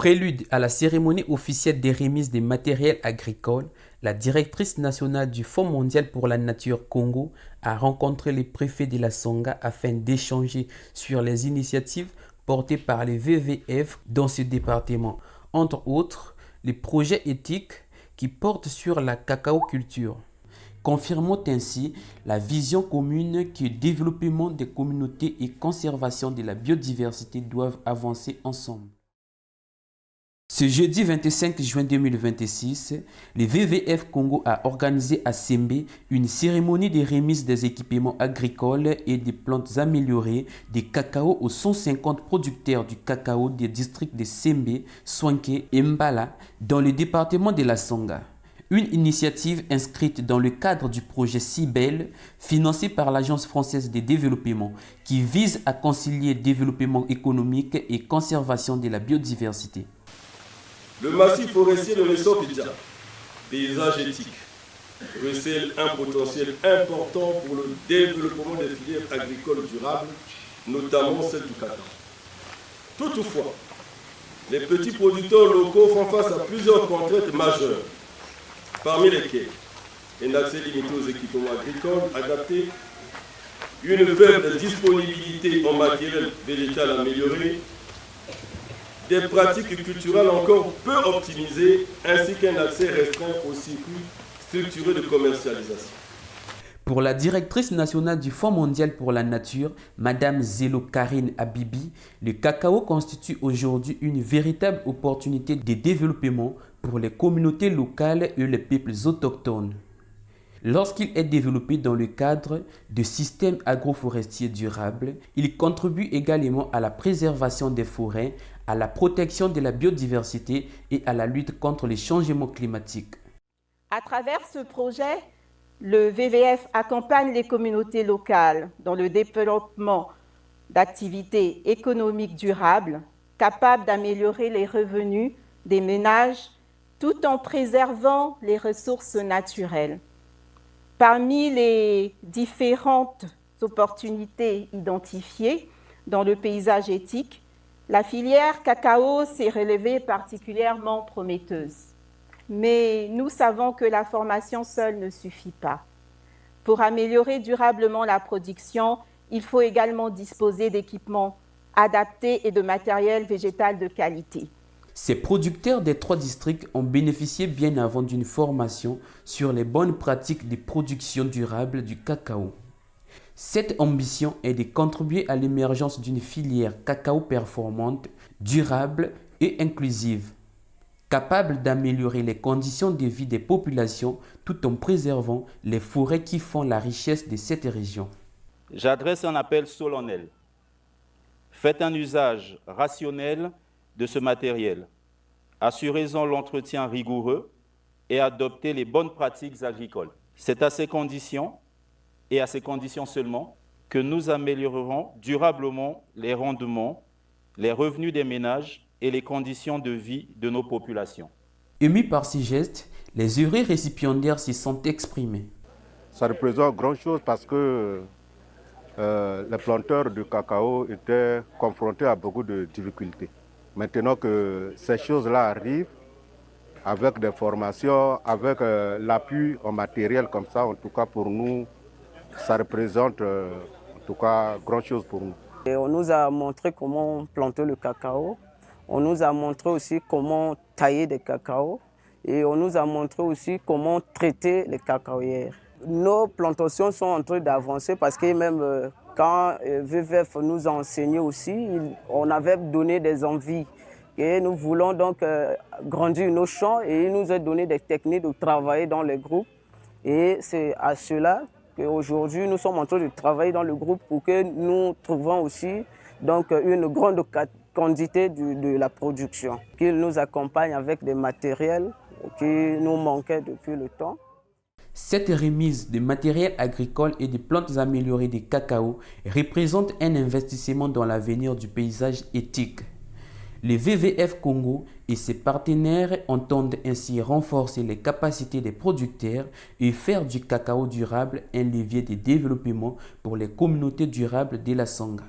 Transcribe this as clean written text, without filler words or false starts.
Prélude à la cérémonie officielle des remises des matériels agricoles, la directrice nationale du Fonds mondial pour la nature Congo a rencontré les préfets de la Songa afin d'échanger sur les initiatives portées par les VVF dans ce département, entre autres les projets éthiques qui portent sur la cacao-culture, confirmant ainsi la vision commune que développement des communautés et conservation de la biodiversité doivent avancer ensemble. Ce jeudi 25 juin 2026, le VVF Congo a organisé à Sembe une cérémonie de remise des équipements agricoles et des plantes améliorées des cacao aux 150 producteurs du cacao des districts de Sembe, Swanké et Mbala dans le département de la Songa. Une initiative inscrite dans le cadre du projet CIBEL, financé par l'Agence française de développement, qui vise à concilier développement économique et conservation de la biodiversité. Le massif forestier de l'Essopidja, paysage éthique, recèle un potentiel important pour le développement des filières agricoles durables, notamment celle du cacao. Toutefois, les petits producteurs locaux font face à plusieurs contraintes majeures, parmi lesquelles un accès limité aux équipements agricoles adaptés, une faible disponibilité en matériel végétal amélioré, des pratiques culturelles encore peu optimisées, ainsi qu'un accès restreint aux circuits structurés de commercialisation. Pour la directrice nationale du Fonds mondial pour la nature, Madame Zelo Karine Abibi, le cacao constitue aujourd'hui une véritable opportunité de développement pour les communautés locales et les peuples autochtones. Lorsqu'il est développé dans le cadre de systèmes agroforestiers durables, il contribue également à la préservation des forêts, à la protection de la biodiversité et à la lutte contre les changements climatiques. À travers ce projet, le VVF accompagne les communautés locales dans le développement d'activités économiques durables, capables d'améliorer les revenus des ménages tout en préservant les ressources naturelles. Parmi les différentes opportunités identifiées dans le paysage éthique, la filière cacao s'est révélée particulièrement prometteuse. Mais nous savons que la formation seule ne suffit pas. Pour améliorer durablement la production, il faut également disposer d'équipements adaptés et de matériel végétal de qualité. Ces producteurs des 3 districts ont bénéficié bien avant d'une formation sur les bonnes pratiques de production durable du cacao. Cette ambition est de contribuer à l'émergence d'une filière cacao performante, durable et inclusive, capable d'améliorer les conditions de vie des populations tout en préservant les forêts qui font la richesse de cette région. J'adresse un appel solennel. Faites un usage rationnel de ce matériel. Assurez-en l'entretien rigoureux et adoptez les bonnes pratiques agricoles. C'est à ces conditions, et à ces conditions seulement, que nous améliorerons durablement les rendements, les revenus des ménages et les conditions de vie de nos populations. Émus par ces gestes, les heureux récipiendaires s'y sont exprimés. Ça représente grand chose parce que les planteurs de cacao étaient confrontés à beaucoup de difficultés. Maintenant que ces choses-là arrivent, avec des formations, avec l'appui en matériel comme ça, en tout cas pour nous, ça représente en tout cas grand chose pour nous. Et on nous a montré comment planter le cacao, on nous a montré aussi comment tailler des cacao et on nous a montré aussi comment traiter les cacaoyères. Nos plantations sont en train d'avancer parce que même quand VVF nous a enseigné aussi, on avait donné des envies. Et nous voulons donc grandir nos champs et il nous a donné des techniques de travailler dans les groupes. Et c'est à cela qu'aujourd'hui nous sommes en train de travailler dans le groupe pour que nous trouvions aussi donc, une grande quantité de la production. Qu'il nous accompagne avec des matériels qui nous manquaient depuis le temps. Cette remise de matériel agricole et de plantes améliorées de cacao représente un investissement dans l'avenir du paysage éthique. Le VVF Congo et ses partenaires entendent ainsi renforcer les capacités des producteurs et faire du cacao durable un levier de développement pour les communautés durables de la Songa.